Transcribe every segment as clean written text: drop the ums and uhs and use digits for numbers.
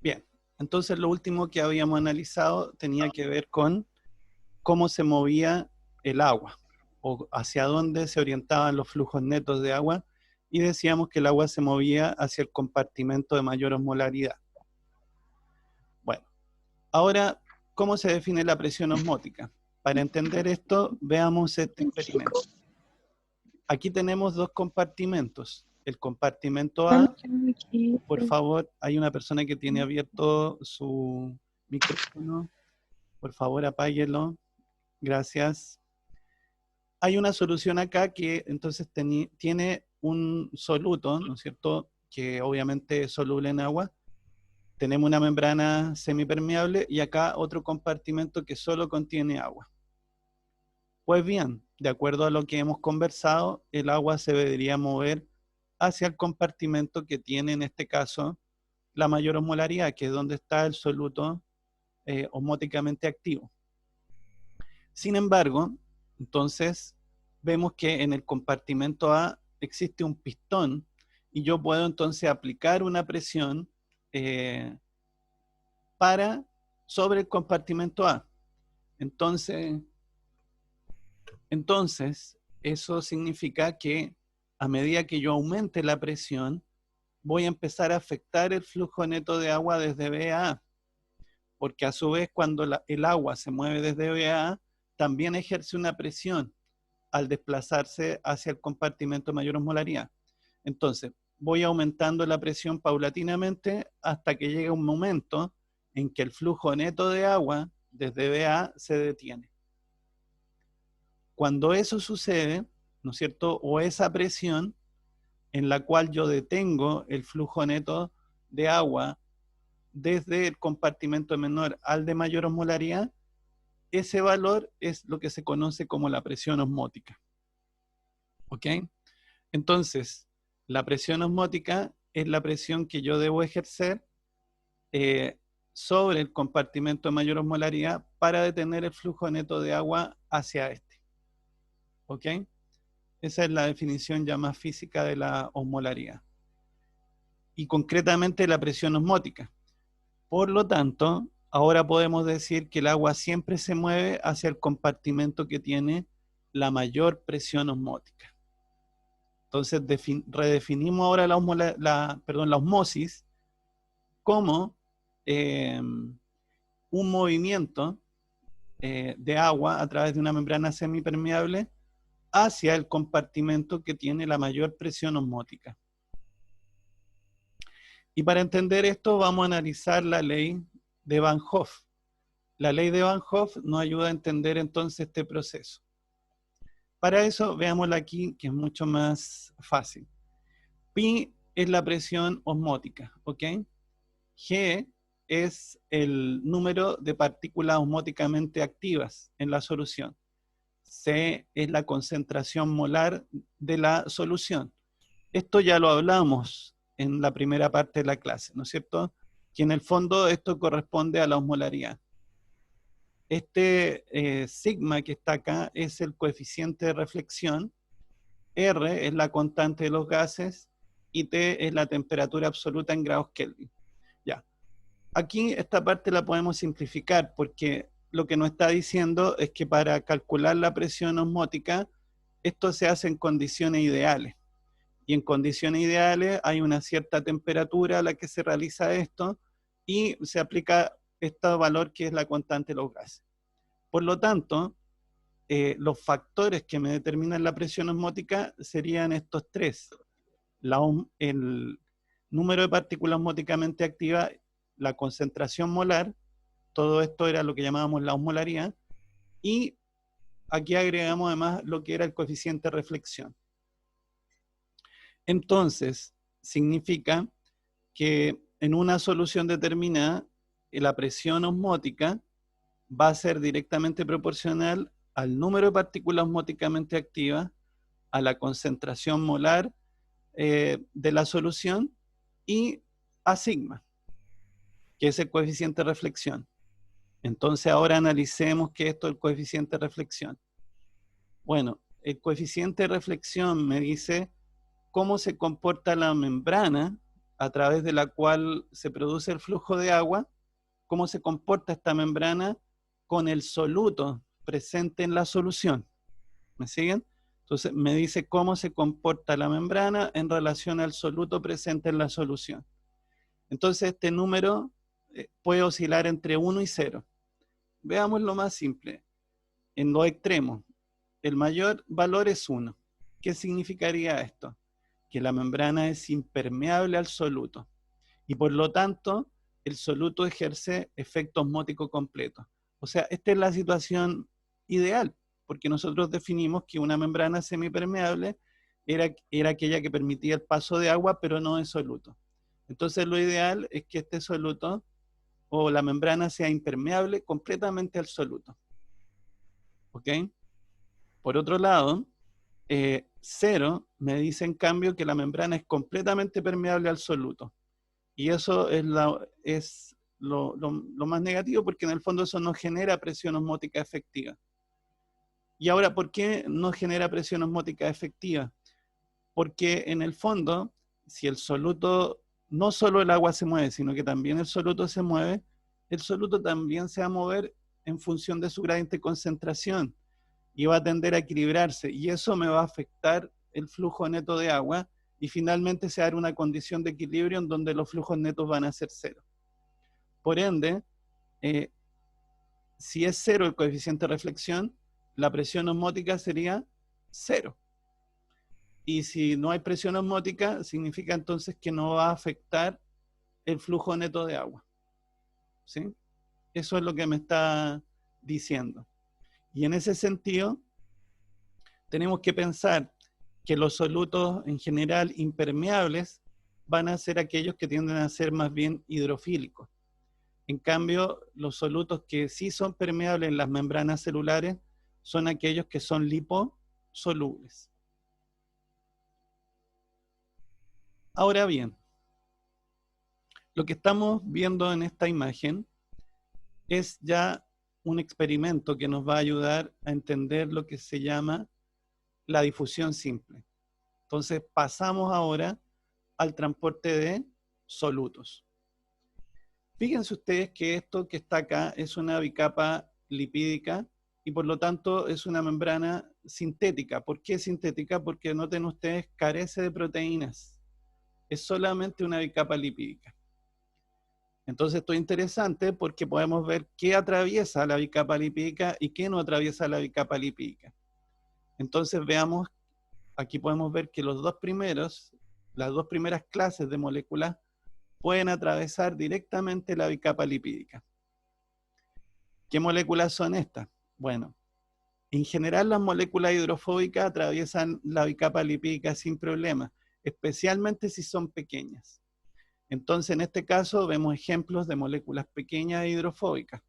Bien, entonces lo último que habíamos analizado tenía que ver con cómo se movía el agua o hacia dónde se orientaban los flujos netos de agua, y decíamos que el agua se movía hacia el compartimento de mayor osmolaridad. Bueno, ahora, ¿cómo se define la presión osmótica? Para entender esto, veamos este experimento. Aquí tenemos dos compartimentos. El compartimento A, por favor, hay una persona que tiene abierto su micrófono. Por favor, apáguelo. Gracias. Hay una solución acá que entonces tiene un soluto, ¿no es cierto?, que obviamente es soluble en agua. Tenemos una membrana semipermeable y acá otro compartimento que solo contiene agua. Pues bien, de acuerdo a lo que hemos conversado, el agua se debería mover hacia el compartimento que tiene en este caso la mayor osmolaridad, que es donde está el soluto osmóticamente activo. Sin embargo, entonces vemos que en el compartimento A existe un pistón y yo puedo entonces aplicar una presión sobre el compartimento A. Entonces, eso significa que a medida que yo aumente la presión, voy a empezar a afectar el flujo neto de agua desde B a A, porque a su vez cuando el agua se mueve desde B a A, también ejerce una presión al desplazarse hacia el compartimento de mayor osmolaridad. Entonces, voy aumentando la presión paulatinamente hasta que llegue un momento en que el flujo neto de agua desde B a A se detiene. Cuando eso sucede, ¿no es cierto?, o esa presión en la cual yo detengo el flujo neto de agua desde el compartimento menor al de mayor osmolaridad, ese valor es lo que se conoce como la presión osmótica. ¿Ok? Entonces, la presión osmótica es la presión que yo debo ejercer sobre el compartimento de mayor osmolaridad para detener el flujo neto de agua hacia este. ¿Ok? Esa es la definición ya más física de la osmolaridad. Y concretamente la presión osmótica. Por lo tanto, ahora podemos decir que el agua siempre se mueve hacia el compartimento que tiene la mayor presión osmótica. Entonces, redefinimos ahora la osmosis como un movimiento de agua a través de una membrana semipermeable hacia el compartimento que tiene la mayor presión osmótica. Y para entender esto vamos a analizar la ley de Van Hoff. La ley de Van Hoff nos ayuda a entender entonces este proceso. Para eso, veámosla aquí, que es mucho más fácil. Pi es la presión osmótica, ¿ok? G es el número de partículas osmóticamente activas en la solución. C es la concentración molar de la solución. Esto ya lo hablamos en la primera parte de la clase, ¿no es cierto? Que en el fondo esto corresponde a la osmolaridad. Este sigma que está acá es el coeficiente de reflexión, R es la constante de los gases y T es la temperatura absoluta en grados Kelvin. Ya. Aquí esta parte la podemos simplificar porque lo que nos está diciendo es que para calcular la presión osmótica, esto se hace en condiciones ideales. Y en condiciones ideales hay una cierta temperatura a la que se realiza esto y se aplica este valor que es la constante de los gases. Por lo tanto, los factores que me determinan la presión osmótica serían estos tres. El número de partículas osmóticamente activas, la concentración molar, todo esto era lo que llamábamos la osmolaridad, y aquí agregamos además lo que era el coeficiente de reflexión. Entonces, significa que en una solución determinada, la presión osmótica va a ser directamente proporcional al número de partículas osmóticamente activas, a la concentración molar de la solución y a sigma, que es el coeficiente de reflexión. Entonces ahora analicemos qué es esto del coeficiente de reflexión. Bueno, el coeficiente de reflexión me dice cómo se comporta la membrana a través de la cual se produce el flujo de agua, cómo se comporta esta membrana con el soluto presente en la solución. ¿Me siguen? Entonces me dice cómo se comporta la membrana en relación al soluto presente en la solución. Entonces este número puede oscilar entre 1 y 0. Veamos lo más simple. En los extremos, el mayor valor es 1. ¿Qué significaría esto? Que la membrana es impermeable al soluto y por lo tanto el soluto ejerce efecto osmótico completo. O sea, esta es la situación ideal, porque nosotros definimos que una membrana semipermeable era aquella que permitía el paso de agua, pero no de soluto. Entonces lo ideal es que este soluto o la membrana sea impermeable completamente al soluto. ¿Ok? Por otro lado, 0 me dice en cambio que la membrana es completamente permeable al soluto. Y eso es lo más negativo, porque en el fondo eso no genera presión osmótica efectiva. Y ahora, ¿por qué no genera presión osmótica efectiva? Porque en el fondo, si el soluto, no solo el agua se mueve, sino que también el soluto se mueve, el soluto también se va a mover en función de su gradiente de concentración y va a tender a equilibrarse, y eso me va a afectar el flujo neto de agua, y finalmente se va a dar una condición de equilibrio en donde los flujos netos van a ser 0. Por ende, si es 0 el coeficiente de reflexión, la presión osmótica sería 0. Y si no hay presión osmótica, significa entonces que no va a afectar el flujo neto de agua. ¿Sí? Eso es lo que me está diciendo. Y en ese sentido, tenemos que pensar que los solutos en general impermeables van a ser aquellos que tienden a ser más bien hidrofílicos. En cambio, los solutos que sí son permeables en las membranas celulares son aquellos que son liposolubles. Ahora bien, lo que estamos viendo en esta imagen es ya un experimento que nos va a ayudar a entender lo que se llama la difusión simple. Entonces pasamos ahora al transporte de solutos. Fíjense ustedes que esto que está acá es una bicapa lipídica y por lo tanto es una membrana sintética. ¿Por qué sintética? Porque noten ustedes, carece de proteínas. Es solamente una bicapa lipídica. Entonces esto es interesante porque podemos ver qué atraviesa la bicapa lipídica y qué no atraviesa la bicapa lipídica. Entonces veamos, aquí podemos ver que las dos primeras clases de moléculas pueden atravesar directamente la bicapa lipídica. ¿Qué moléculas son estas? Bueno, en general las moléculas hidrofóbicas atraviesan la bicapa lipídica sin problema, especialmente si son pequeñas. Entonces en este caso vemos ejemplos de moléculas pequeñas e hidrofóbicas,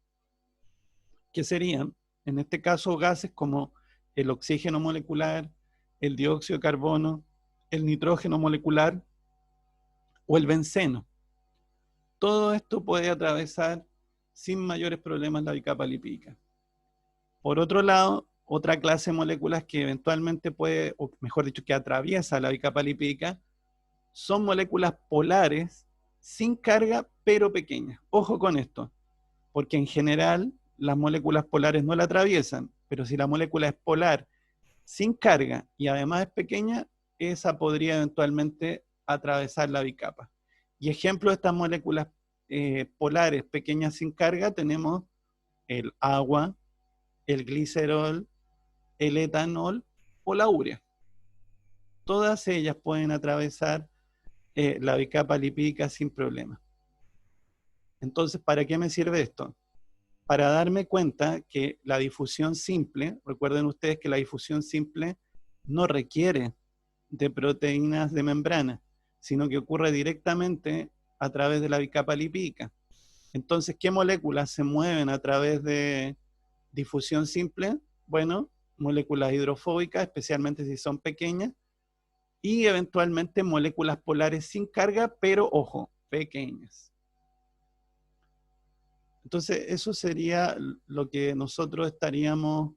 que serían, en este caso, gases como el oxígeno molecular, el dióxido de carbono, el nitrógeno molecular o el benceno. Todo esto puede atravesar sin mayores problemas la bicapa lipídica. Por otro lado, otra clase de moléculas que eventualmente puede, o mejor dicho, que atraviesa la bicapa lipídica, son moléculas polares sin carga, pero pequeñas. Ojo con esto, porque en general las moléculas polares no la atraviesan, pero si la molécula es polar sin carga y además es pequeña, esa podría eventualmente atravesar la bicapa. Y ejemplo de estas moléculas polares pequeñas sin carga tenemos el agua, el glicerol, el etanol o la urea. Todas ellas pueden atravesar la bicapa lipídica sin problema. Entonces, ¿para qué me sirve esto? Para darme cuenta que la difusión simple, recuerden ustedes que la difusión simple no requiere de proteínas de membrana, sino que ocurre directamente a través de la bicapa lipídica. Entonces, ¿qué moléculas se mueven a través de difusión simple? Bueno, moléculas hidrofóbicas, especialmente si son pequeñas, y eventualmente moléculas polares sin carga, pero ojo, pequeñas. Entonces, eso sería lo que nosotros estaríamos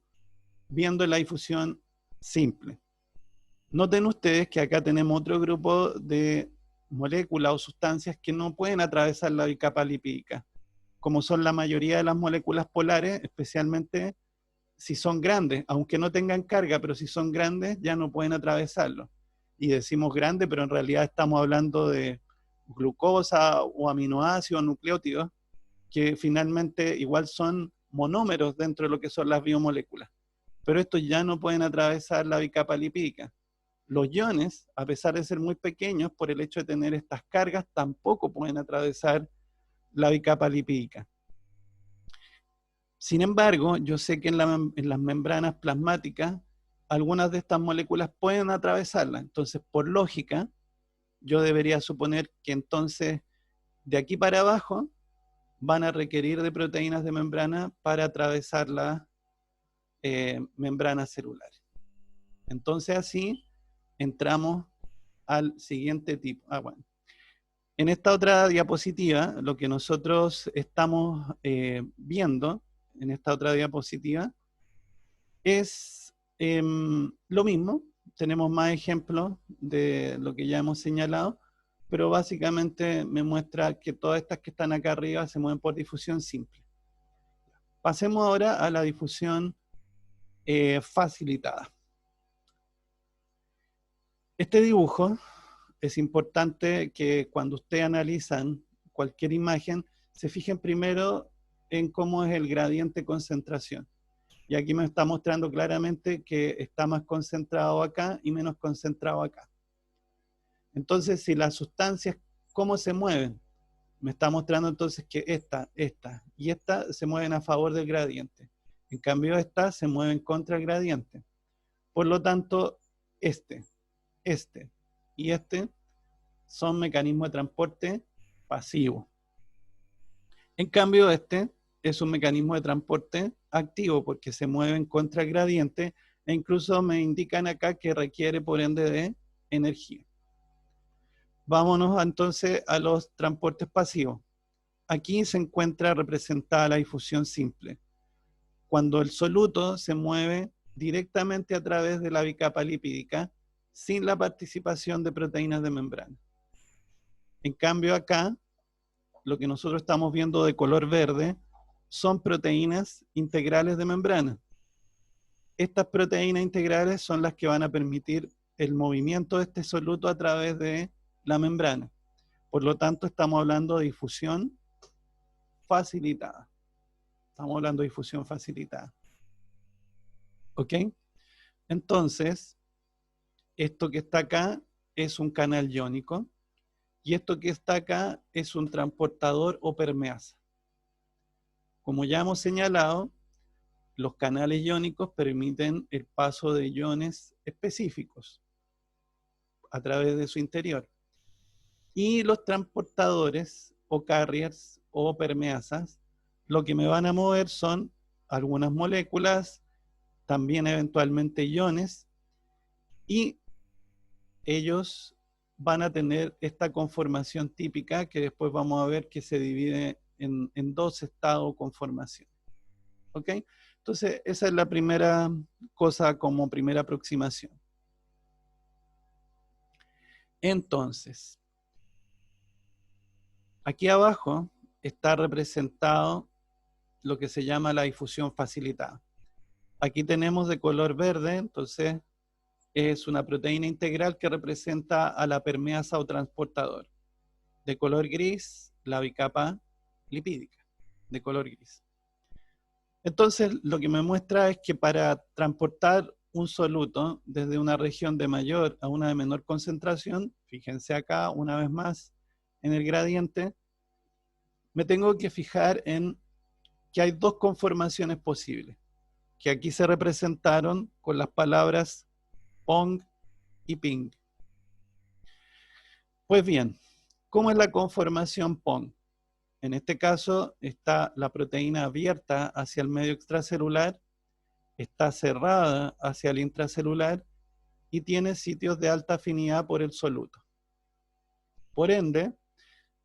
viendo en la difusión simple. Noten ustedes que acá tenemos otro grupo de moléculas o sustancias que no pueden atravesar la bicapa lipídica, como son la mayoría de las moléculas polares, especialmente si son grandes, aunque no tengan carga, pero si son grandes ya no pueden atravesarlo. Y decimos grande, pero en realidad estamos hablando de glucosa o aminoácidos, nucleótidos, que finalmente igual son monómeros dentro de lo que son las biomoléculas. Pero estos ya no pueden atravesar la bicapa lipídica. Los iones, a pesar de ser muy pequeños, por el hecho de tener estas cargas, tampoco pueden atravesar la bicapa lipídica. Sin embargo, yo sé que en las membranas plasmáticas, algunas de estas moléculas pueden atravesarlas. Entonces, por lógica, yo debería suponer que entonces, de aquí para abajo, van a requerir de proteínas de membrana para atravesar las membranas celulares. Entonces, así entramos al siguiente tipo. Bueno. En esta otra diapositiva, lo que nosotros estamos viendo, en esta otra diapositiva, es lo mismo. Tenemos más ejemplos de lo que ya hemos señalado, pero básicamente me muestra que todas estas que están acá arriba se mueven por difusión simple. Pasemos ahora a la difusión facilitada. Este dibujo es importante que cuando ustedes analizan cualquier imagen, se fijen primero en cómo es el gradiente concentración. Y aquí me está mostrando claramente que está más concentrado acá y menos concentrado acá. Entonces, si las sustancias, ¿cómo se mueven? Me está mostrando entonces que esta y esta se mueven a favor del gradiente. En cambio, estas se mueven contra el gradiente. Por lo tanto, este y este son mecanismos de transporte pasivo. En cambio, este es un mecanismo de transporte activo porque se mueven contra el gradiente e incluso me indican acá que requiere por ende de energía. Vámonos entonces a los transportes pasivos. Aquí se encuentra representada la difusión simple. Cuando el soluto se mueve directamente a través de la bicapa lipídica sin la participación de proteínas de membrana. En cambio acá, lo que nosotros estamos viendo de color verde son proteínas integrales de membrana. Estas proteínas integrales son las que van a permitir el movimiento de este soluto a través de la membrana. Por lo tanto, estamos hablando de difusión facilitada. Estamos hablando de difusión facilitada. ¿Ok? Entonces, esto que está acá es un canal iónico y esto que está acá es un transportador o permeasa. Como ya hemos señalado, los canales iónicos permiten el paso de iones específicos a través de su interior. Y los transportadores o carriers o permeasas, lo que me van a mover son algunas moléculas, también eventualmente iones, y ellos van a tener esta conformación típica que después vamos a ver que se divide en dos estados o conformaciones. ¿Ok? Entonces, esa es la primera cosa como primera aproximación. Entonces, aquí abajo está representado lo que se llama la difusión facilitada. Aquí tenemos de color verde, entonces es una proteína integral que representa a la permeasa o transportador. De color gris, la bicapa lipídica, de color gris. Entonces, lo que me muestra es que para transportar un soluto desde una región de mayor a una de menor concentración, fíjense acá una vez más en el gradiente, me tengo que fijar en que hay dos conformaciones posibles, que aquí se representaron con las palabras PONG y PING. Pues bien, ¿cómo es la conformación PONG? En este caso está la proteína abierta hacia el medio extracelular, está cerrada hacia el intracelular y tiene sitios de alta afinidad por el soluto. Por ende,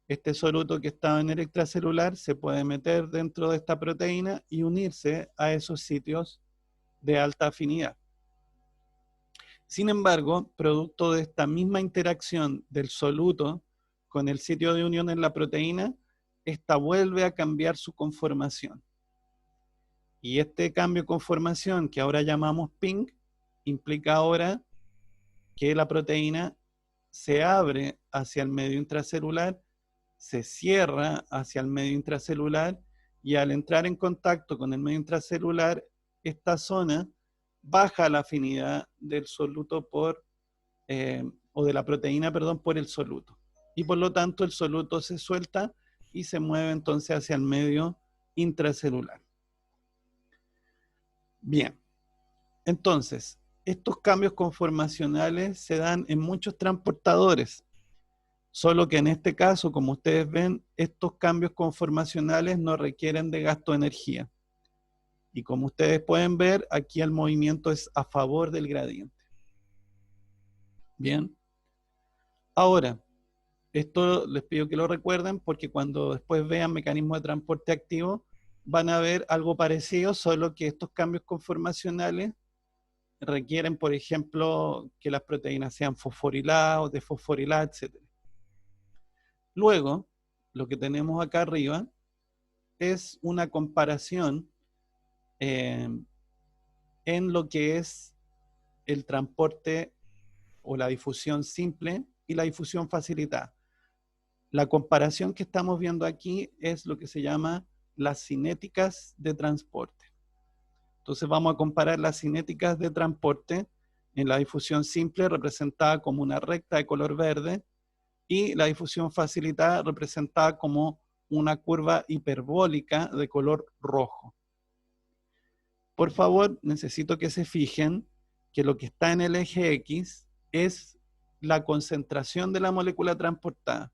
este soluto que estaba en el extracelular se puede meter dentro de esta proteína y unirse a esos sitios de alta afinidad. Sin embargo, producto de esta misma interacción del soluto con el sitio de unión en la proteína, esta vuelve a cambiar su conformación. Y este cambio de conformación, que ahora llamamos ping, implica ahora que la proteína se abre hacia el medio intracelular, se cierra hacia el medio intracelular, y al entrar en contacto con el medio intracelular, esta zona baja la afinidad del soluto o de la proteína, perdón, por el soluto. Y por lo tanto el soluto se suelta y se mueve entonces hacia el medio intracelular. Bien, entonces, estos cambios conformacionales se dan en muchos transportadores, solo que en este caso, como ustedes ven, estos cambios conformacionales no requieren de gasto de energía. Y como ustedes pueden ver, aquí el movimiento es a favor del gradiente. Bien. Ahora, esto les pido que lo recuerden porque cuando después vean mecanismos de transporte activo, van a ver algo parecido, solo que estos cambios conformacionales requieren, por ejemplo, que las proteínas sean fosforiladas o desfosforiladas, etc. Luego, lo que tenemos acá arriba es una comparación en lo que es el transporte o la difusión simple y la difusión facilitada. La comparación que estamos viendo aquí es lo que se llama las cinéticas de transporte. Entonces vamos a comparar las cinéticas de transporte en la difusión simple, representada como una recta de color verde, y la difusión facilitada representada como una curva hiperbólica de color rojo. Por favor, necesito que se fijen que lo que está en el eje X es la concentración de la molécula transportada.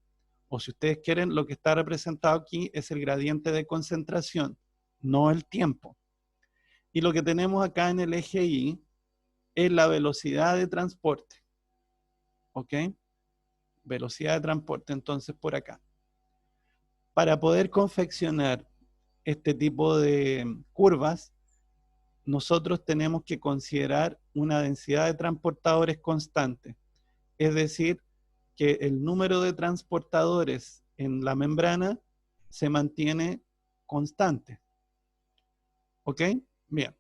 O si ustedes quieren, lo que está representado aquí es el gradiente de concentración, no el tiempo. Y lo que tenemos acá en el eje Y es la velocidad de transporte. ¿Ok? Velocidad de transporte, entonces por acá. Para poder confeccionar este tipo de curvas, nosotros tenemos que considerar una densidad de transportadores constante. Es decir, que el número de transportadores en la membrana se mantiene constante. ¿Ok? Bien.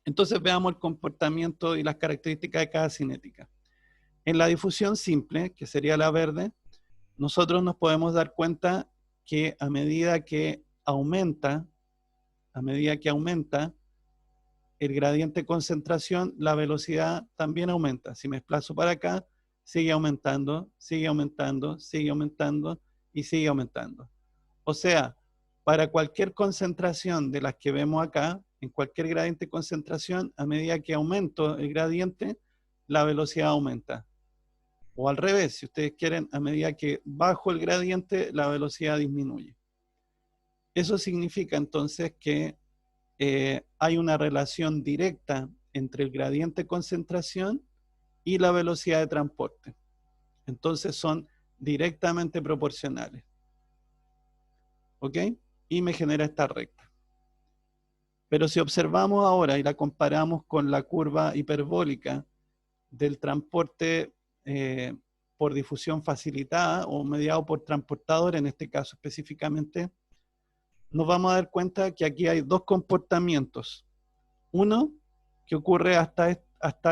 Entonces veamos el comportamiento y las características de cada cinética. En la difusión simple, que sería la verde, nosotros nos podemos dar cuenta que a medida que aumenta el gradiente de concentración, la velocidad también aumenta. Si me desplazo para acá, sigue aumentando, sigue aumentando, sigue aumentando y sigue aumentando. O sea, para cualquier concentración de las que vemos acá, en cualquier gradiente de concentración, a medida que aumento el gradiente, la velocidad aumenta. O al revés, si ustedes quieren, a medida que bajo el gradiente, la velocidad disminuye. Eso significa entonces que hay una relación directa entre el gradiente de concentración y la velocidad de transporte. Entonces son directamente proporcionales. ¿Ok? Y me genera esta recta. Pero si observamos ahora y la comparamos con la curva hiperbólica del transporte por difusión facilitada o mediado por transportador, en este caso específicamente, nos vamos a dar cuenta que aquí hay dos comportamientos. Uno, que ocurre hasta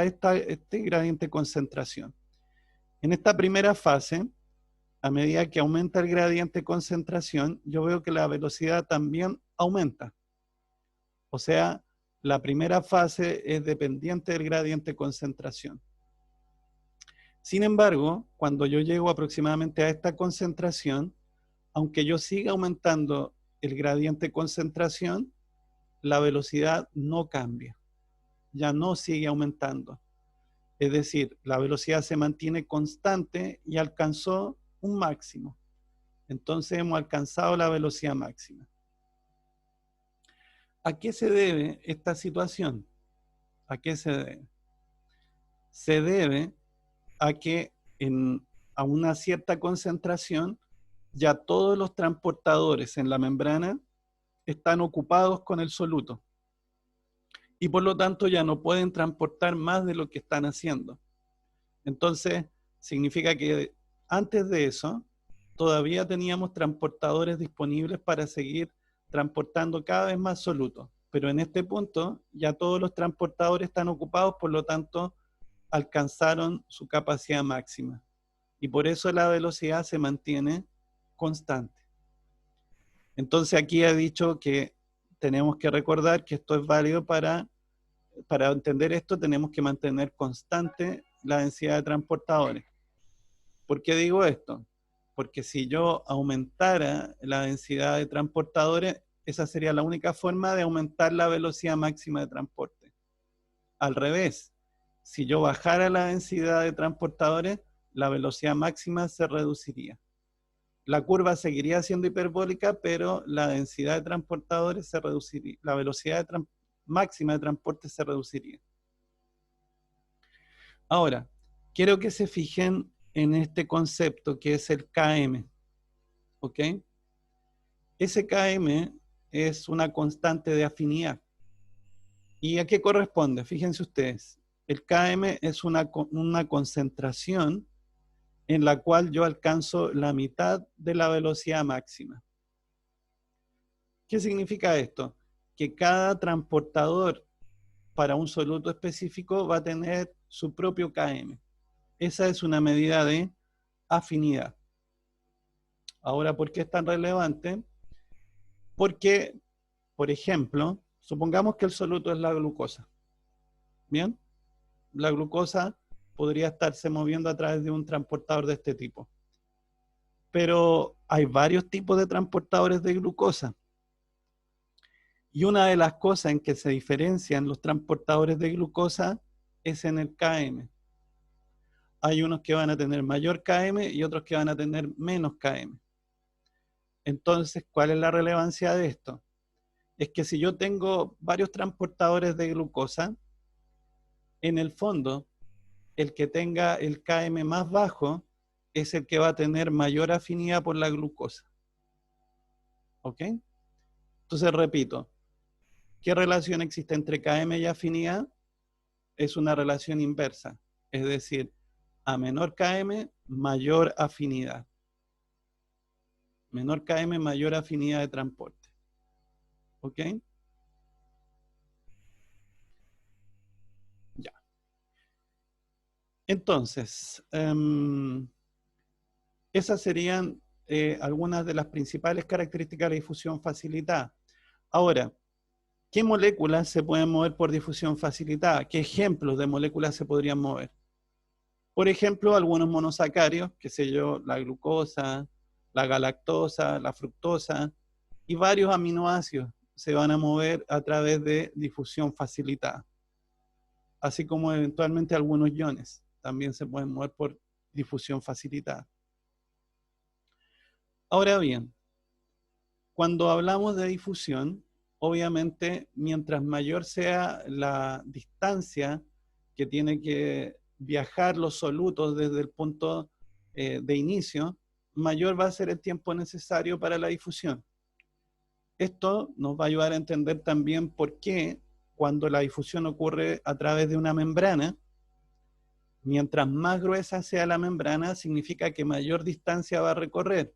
este gradiente de concentración. En esta primera fase, a medida que aumenta el gradiente de concentración, yo veo que la velocidad también aumenta. O sea, la primera fase es dependiente del gradiente de concentración. Sin embargo, cuando yo llego aproximadamente a esta concentración, aunque yo siga aumentando el gradiente de concentración, la velocidad no cambia, ya no sigue aumentando. Es decir, la velocidad se mantiene constante y alcanzó un máximo. Entonces hemos alcanzado la velocidad máxima. ¿A qué se debe esta situación? ¿A qué se debe? Se debe a que a una cierta concentración ya todos los transportadores en la membrana están ocupados con el soluto y por lo tanto ya no pueden transportar más de lo que están haciendo. Entonces significa que antes de eso todavía teníamos transportadores disponibles para seguir transportando cada vez más solutos. Pero en este punto ya todos los transportadores están ocupados, por lo tanto alcanzaron su capacidad máxima. Y por eso la velocidad se mantiene constante. Entonces aquí he dicho que tenemos que recordar que esto es válido para entender esto tenemos que mantener constante la densidad de transportadores. ¿Por qué digo esto? Porque si yo aumentara la densidad de transportadores, esa sería la única forma de aumentar la velocidad máxima de transporte. Al revés, si yo bajara la densidad de transportadores, la velocidad máxima se reduciría. La curva seguiría siendo hiperbólica, pero la densidad de transportadores se reduciría, la velocidad máxima de transporte se reduciría. Ahora, quiero que se fijen en este concepto que es el Km, ¿ok? Ese Km es una constante de afinidad. ¿Y a qué corresponde? Fíjense ustedes, el Km es una concentración en la cual yo alcanzo la mitad de la velocidad máxima. ¿Qué significa esto? Que cada transportador para un soluto específico va a tener su propio Km. Esa es una medida de afinidad. Ahora, ¿por qué es tan relevante? Porque, por ejemplo, supongamos que el soluto es la glucosa. ¿Bien? La glucosa podría estarse moviendo a través de un transportador de este tipo. Pero hay varios tipos de transportadores de glucosa. Y una de las cosas en que se diferencian los transportadores de glucosa es en el Km. Hay unos que van a tener mayor Km y otros que van a tener menos Km. Entonces, ¿cuál es la relevancia de esto? Es que si yo tengo varios transportadores de glucosa, en el fondo, el que tenga el Km más bajo es el que va a tener mayor afinidad por la glucosa. ¿Ok? Entonces, repito, ¿qué relación existe entre Km y afinidad? Es una relación inversa. Es decir, a menor Km, mayor afinidad. Menor Km, mayor afinidad de transporte. ¿Ok? Ya. Entonces, esas serían algunas de las principales características de la difusión facilitada. Ahora, ¿qué moléculas se pueden mover por difusión facilitada? ¿Qué ejemplos de moléculas se podrían mover? Por ejemplo, algunos monosacáridos, qué sé yo, la glucosa, la galactosa, la fructosa, y varios aminoácidos se van a mover a través de difusión facilitada. Así como eventualmente algunos iones también se pueden mover por difusión facilitada. Ahora bien, cuando hablamos de difusión, obviamente mientras mayor sea la distancia que tiene que viajar los solutos desde el punto de inicio, mayor va a ser el tiempo necesario para la difusión. Esto nos va a ayudar a entender también por qué cuando la difusión ocurre a través de una membrana, mientras más gruesa sea la membrana, significa que mayor distancia va a recorrer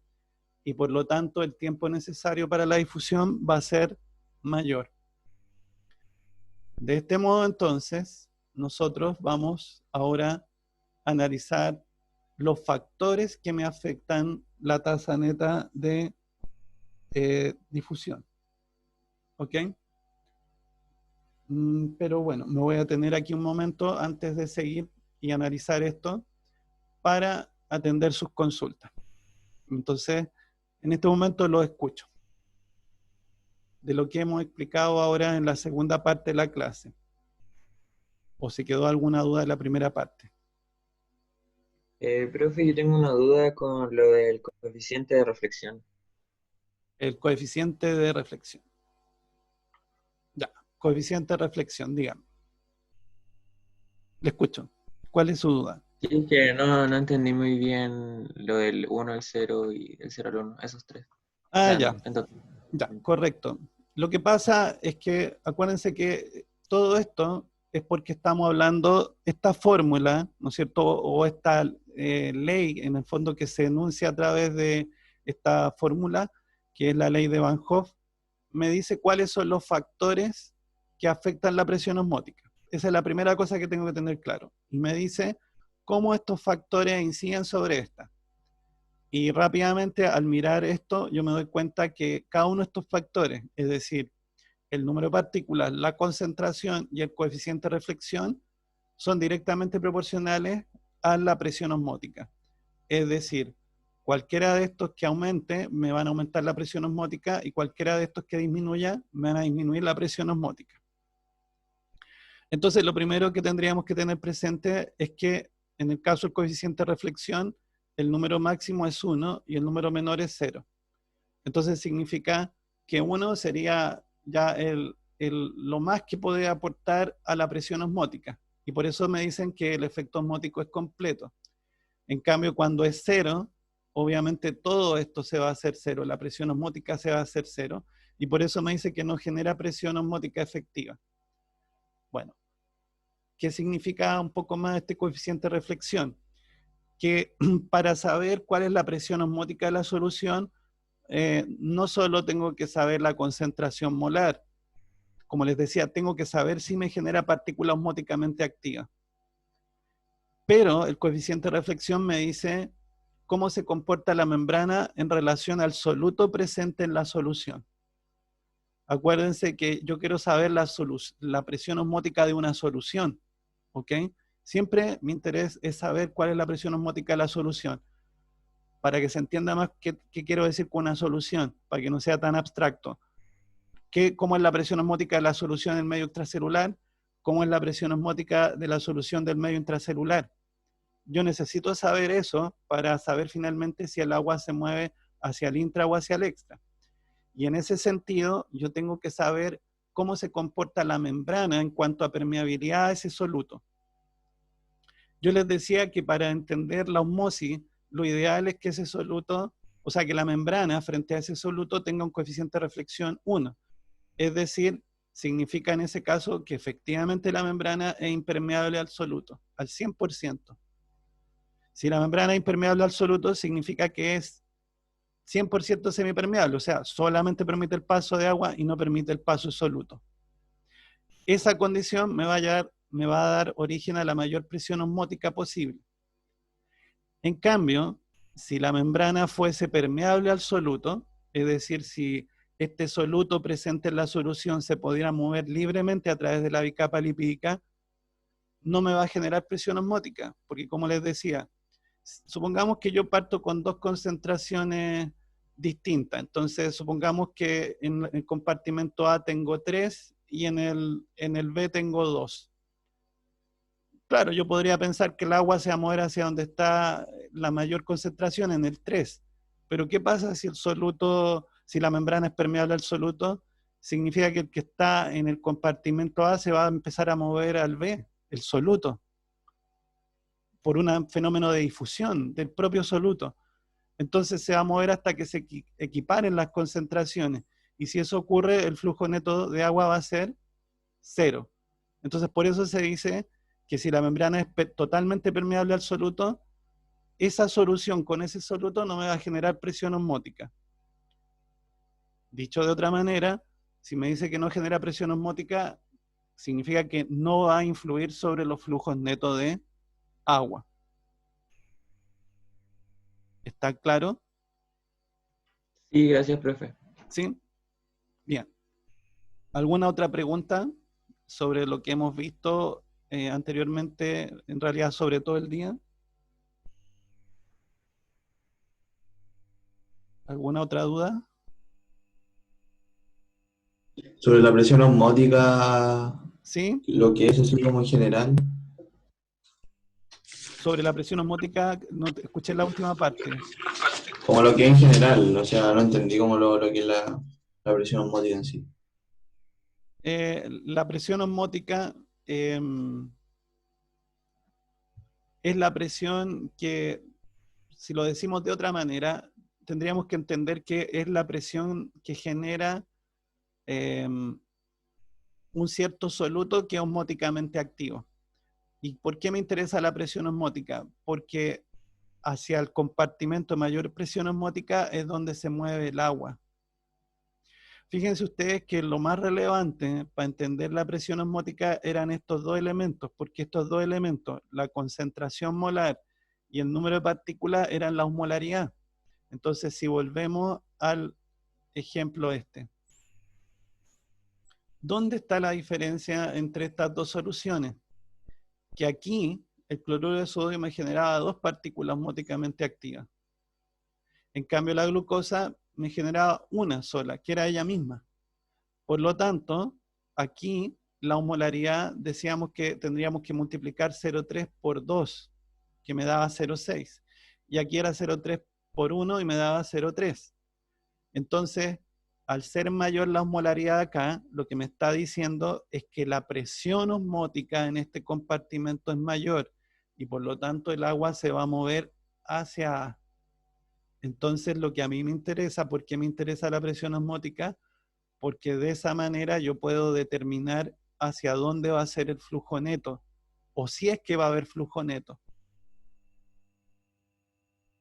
y por lo tanto el tiempo necesario para la difusión va a ser mayor. De este modo entonces, nosotros vamos ahora a analizar los factores que me afectan la tasa neta de difusión. ¿Ok? Pero bueno, me voy a tener aquí un momento antes de seguir y analizar esto para atender sus consultas. Entonces, en este momento lo escucho. De lo que hemos explicado ahora en la segunda parte de la clase. O si quedó alguna duda de la primera parte. Profe, yo tengo una duda con lo del coeficiente de reflexión. El coeficiente de reflexión. Ya, coeficiente de reflexión, dígame. Le escucho. ¿Cuál es su duda? Sí, es que no entendí muy bien lo del 1 al 0 y el 0 al 1, esos tres. O Ah, sea, ya, entonces, ya, correcto. Lo que pasa es que, acuérdense que todo esto es porque estamos hablando, esta fórmula, ¿no es cierto? O ley, en el fondo, que se enuncia a través de esta fórmula, que es la ley de Van Hoff, me dice cuáles son los factores que afectan la presión osmótica. Esa es la primera cosa que tengo que tener claro. Y me dice cómo estos factores inciden sobre esta. Y rápidamente, al mirar esto, yo me doy cuenta que cada uno de estos factores, es decir, el número de partículas, la concentración y el coeficiente de reflexión, son directamente proporcionales a la presión osmótica. Es decir, cualquiera de estos que aumente, me van a aumentar la presión osmótica, y cualquiera de estos que disminuya, me van a disminuir la presión osmótica. Entonces, lo primero que tendríamos que tener presente es que, en el caso del coeficiente de reflexión, el número máximo es 1 y el número menor es 0. Entonces significa que 1 sería ya lo más que puede aportar a la presión osmótica. Y por eso me dicen que el efecto osmótico es completo. En cambio, cuando es 0, obviamente todo esto se va a hacer 0. La presión osmótica se va a hacer 0. Y por eso me dice que no genera presión osmótica efectiva. Bueno, ¿qué significa un poco más este coeficiente de reflexión? Que para saber cuál es la presión osmótica de la solución, no solo tengo que saber la concentración molar, como les decía, tengo que saber si me genera partícula osmóticamente activa. Pero el coeficiente de reflexión me dice cómo se comporta la membrana en relación al soluto presente en la solución. Acuérdense que yo quiero saber la presión osmótica de una solución, ¿ok? Siempre mi interés es saber cuál es la presión osmótica de la solución, para que se entienda más qué quiero decir con una solución, para que no sea tan abstracto. ¿Cómo es la presión osmótica de la solución del medio extracelular? ¿Cómo es la presión osmótica de la solución del medio intracelular? Yo necesito saber eso para saber finalmente si el agua se mueve hacia el intra o hacia el extra. Y en ese sentido, yo tengo que saber cómo se comporta la membrana en cuanto a permeabilidad a ese soluto. Yo les decía que para entender la osmosis, lo ideal es que ese soluto, o sea, que la membrana frente a ese soluto tenga un coeficiente de reflexión 1. Es decir, significa en ese caso que efectivamente la membrana es impermeable al soluto, al 100%. Si la membrana es impermeable al soluto, significa que es 100% semipermeable, o sea, solamente permite el paso de agua y no permite el paso de soluto. Esa condición me va a dar origen a la mayor presión osmótica posible. En cambio, si la membrana fuese permeable al soluto, es decir, si este soluto presente en la solución se pudiera mover libremente a través de la bicapa lipídica, no me va a generar presión osmótica, porque como les decía, supongamos que yo parto con dos concentraciones distintas. Entonces, supongamos que en el compartimento A tengo 3 y en el B tengo 2. Claro, yo podría pensar que el agua se va a mover hacia donde está la mayor concentración, en el 3. Pero ¿qué pasa si el soluto, si la membrana es permeable al soluto? Significa que el que está en el compartimento A se va a empezar a mover al B, el soluto, por un fenómeno de difusión del propio soluto. Entonces se va a mover hasta que se equiparen las concentraciones. Y si eso ocurre, el flujo neto de agua va a ser 0. Entonces por eso se dice que si la membrana es totalmente permeable al soluto, esa solución con ese soluto no me va a generar presión osmótica. Dicho de otra manera, si me dice que no genera presión osmótica, significa que no va a influir sobre los flujos netos de agua. ¿Está claro? Sí, gracias, profe. ¿Sí? Bien. ¿Alguna otra pregunta sobre lo que hemos visto anteriormente, en realidad sobre todo el día? ¿Alguna otra duda? Sobre la presión osmótica, ¿Sí? lo que es así como en general. Sobre la presión osmótica, no escuché la última parte. Como lo que es en general, o sea, no entendí como lo que es la presión osmótica en sí. La presión osmótica es la presión que, si lo decimos de otra manera, tendríamos que entender que es la presión que genera un cierto soluto que es osmóticamente activo. ¿Y por qué me interesa la presión osmótica? Porque hacia el compartimento de mayor presión osmótica es donde se mueve el agua. Fíjense ustedes que lo más relevante para entender la presión osmótica eran estos dos elementos, porque estos dos elementos, la concentración molar y el número de partículas, eran la osmolaridad. Entonces, si volvemos al ejemplo este, ¿dónde está la diferencia entre estas dos soluciones? Que aquí el cloruro de sodio me generaba dos partículas osmóticamente activas. En cambio, la glucosa me generaba una sola, que era ella misma. Por lo tanto, aquí la osmolaridad decíamos que tendríamos que multiplicar 0,3 por 2, que me daba 0,6. Y aquí era 0,3 por 1 y me daba 0,3. Entonces, al ser mayor la osmolaridad acá, lo que me está diciendo es que la presión osmótica en este compartimento es mayor y por lo tanto el agua se va a mover hacia A. Entonces, lo que a mí me interesa, ¿por qué me interesa la presión osmótica? Porque de esa manera yo puedo determinar hacia dónde va a ser el flujo neto, o si es que va a haber flujo neto.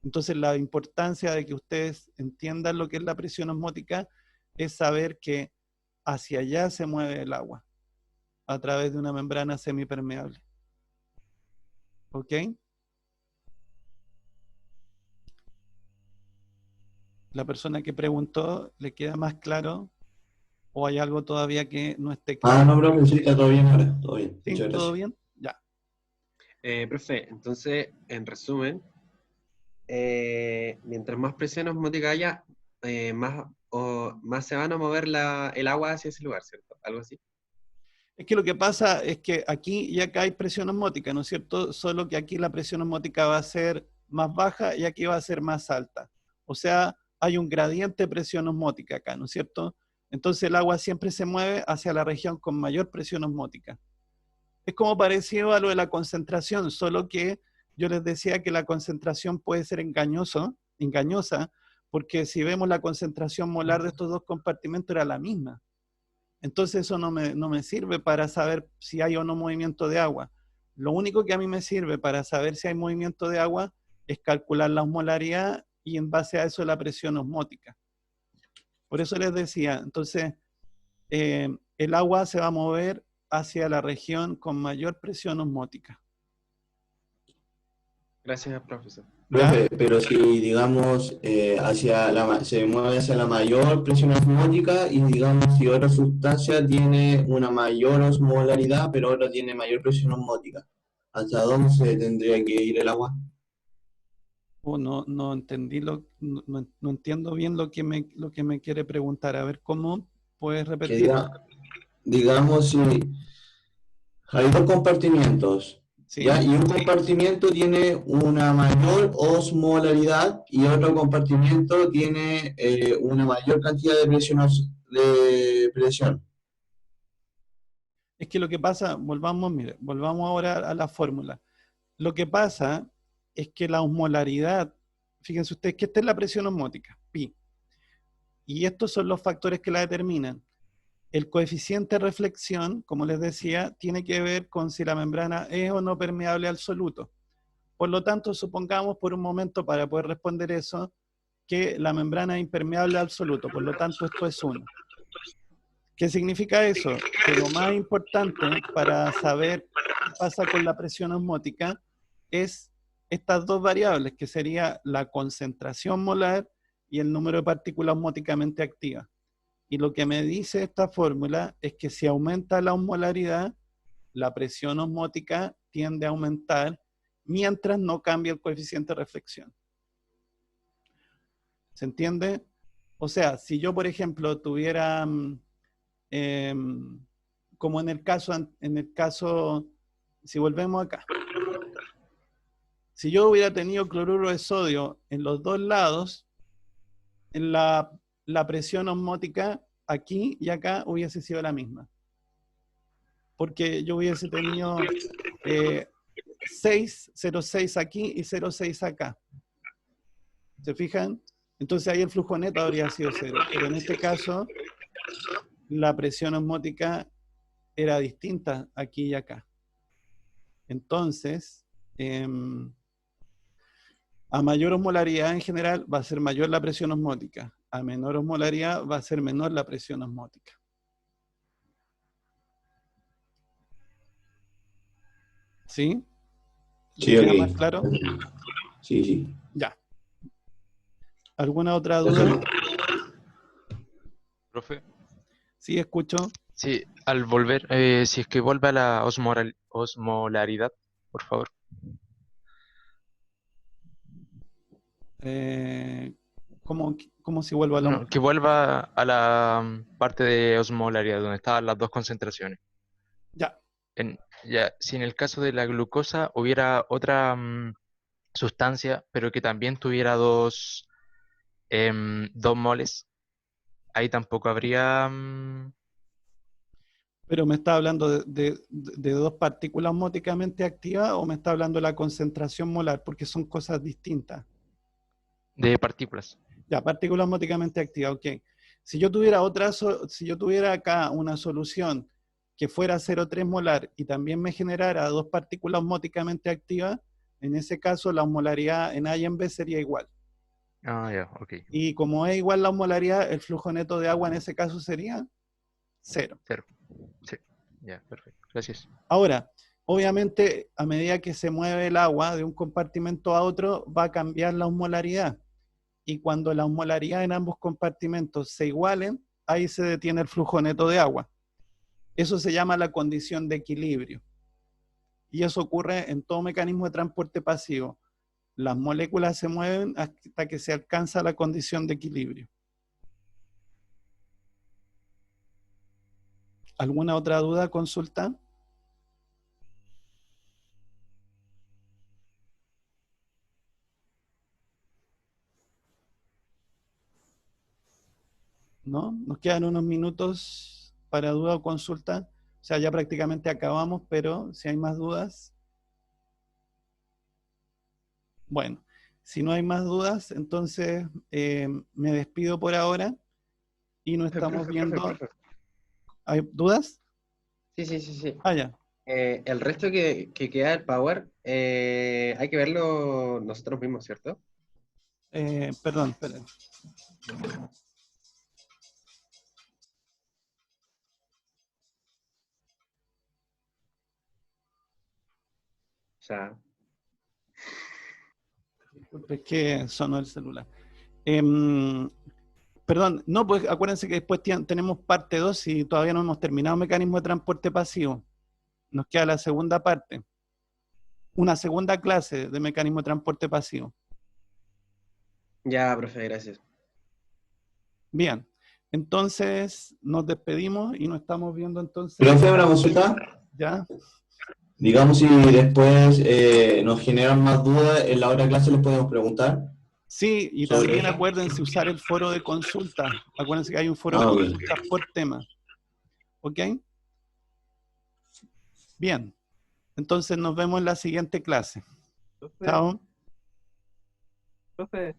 Entonces, la importancia de que ustedes entiendan lo que es la presión osmótica es saber que hacia allá se mueve el agua, a través de una membrana semipermeable. ¿Ok? La persona que preguntó, ¿le queda más claro? ¿O hay algo todavía que no esté claro? No, profe, sí, está todo bien ahora, todo bien. ¿Sí? Muchas ¿Todo gracias. bien? Ya. Profe, entonces, en resumen, mientras más presión osmótica haya, más se van a mover el agua hacia ese lugar, ¿cierto? Algo así. Es que lo que pasa es que aquí y acá hay presión osmótica, ¿no es cierto? Solo que aquí la presión osmótica va a ser más baja y aquí va a ser más alta. O sea, hay un gradiente de presión osmótica acá, ¿no es cierto? Entonces el agua siempre se mueve hacia la región con mayor presión osmótica. Es como parecido a lo de la concentración, solo que yo les decía que la concentración puede ser engañosa, porque si vemos la concentración molar de estos dos compartimentos era la misma. Entonces eso no me sirve para saber si hay o no movimiento de agua. Lo único que a mí me sirve para saber si hay movimiento de agua es calcular la osmolaridad y en base a eso la presión osmótica. Por eso les decía, entonces el agua se va a mover hacia la región con mayor presión osmótica. Gracias, profesor. Profe, pero si digamos se mueve hacia la mayor presión osmótica y digamos si otra sustancia tiene una mayor osmolaridad, pero otra tiene mayor presión osmótica, ¿hasta dónde se tendría que ir el agua? No entendí, no entiendo bien lo que me quiere preguntar. A ver, ¿cómo puedes Que repetir? digamos si hay dos compartimientos, ¿Sí? ¿ya? Y un compartimiento tiene una mayor osmolaridad y otro compartimiento tiene una mayor cantidad de presión. Es que lo que pasa, volvamos ahora a la fórmula. Lo que pasa es que la osmolaridad, fíjense ustedes que esta es la presión osmótica, pi, y estos son los factores que la determinan. El coeficiente de reflexión, como les decía, tiene que ver con si la membrana es o no permeable al soluto. Por lo tanto, supongamos por un momento, para poder responder eso, que la membrana es impermeable al soluto, por lo tanto esto es 1. ¿Qué significa eso? Que lo más importante para saber qué pasa con la presión osmótica es estas dos variables, que sería la concentración molar y el número de partículas osmóticamente activas. Y lo que me dice esta fórmula es que si aumenta la osmolaridad, la presión osmótica tiende a aumentar mientras no cambie el coeficiente de reflexión. ¿Se entiende? O sea, si yo, por ejemplo, tuviera, como en el caso, si volvemos acá, si yo hubiera tenido cloruro de sodio en los dos lados, en la presión osmótica aquí y acá hubiese sido la misma. Porque yo hubiese tenido 0,6 aquí y 0,6 acá. ¿Se fijan? Entonces ahí el flujo neto habría sido 0. Pero en este caso, la presión osmótica era distinta aquí y acá. Entonces, A mayor osmolaridad en general va a ser mayor la presión osmótica. A menor osmolaridad va a ser menor la presión osmótica. ¿Sí? Sí, ¿Queda ok. más claro? Sí, sí. Ya. ¿Alguna otra duda? Profe, Sí, escucho. sí, al volver, si es que vuelve a la osmolaridad, por favor. ¿Cómo, cómo si vuelvo a la... No, que vuelva a la parte de osmolaridad, donde estaban las dos concentraciones. Ya. Ya, si en el caso de la glucosa hubiera otra sustancia, pero que también tuviera dos moles, ahí tampoco habría... ¿Pero me está hablando de dos partículas osmóticamente activas o me está hablando de la concentración molar? Porque son cosas distintas. de partículas. Ya, partículas osmóticamente activas, ok. Si yo tuviera si yo tuviera acá una solución que fuera 0,3 molar y también me generara dos partículas osmóticamente activas, en ese caso la osmolaridad en A y en B sería igual. Ah, ya, ok. Y como es igual la osmolaridad, el flujo neto de agua en ese caso sería 0. Cero. Sí, ya, perfecto. Gracias. Ahora, obviamente, a medida que se mueve el agua de un compartimento a otro, va a cambiar la osmolaridad. Y cuando la osmolaridad en ambos compartimentos se igualen, ahí se detiene el flujo neto de agua. Eso se llama la condición de equilibrio. Y eso ocurre en todo mecanismo de transporte pasivo. Las moléculas se mueven hasta que se alcanza la condición de equilibrio. ¿Alguna otra duda, consulta? ¿No? Nos quedan unos minutos para duda o consulta. O sea, ya prácticamente acabamos, pero si hay más dudas. Bueno, si no hay más dudas, entonces me despido por ahora y nos estamos viendo. ¿Hay dudas? Sí, sí, sí, sí. Ah, ya. El resto que queda del Power, hay que verlo nosotros mismos, ¿cierto? Perdón, esperen. O sea, Es que sonó el celular. Perdón, no, pues acuérdense que después tenemos parte 2 y todavía no hemos terminado mecanismo de transporte pasivo. Nos queda la segunda parte. Una segunda clase de mecanismo de transporte pasivo. ya, profe, gracias. Bien, entonces nos despedimos y nos estamos viendo entonces. Profe, una consulta. ¿Ya? Digamos, si después nos generan más dudas, en la otra clase les podemos preguntar. Sí, y sobre también eso. acuérdense usar el foro de consulta. Acuérdense que hay un foro de Ok. consulta por tema. ¿Ok? Bien, entonces nos vemos en la siguiente clase. Profe, Chao. profe.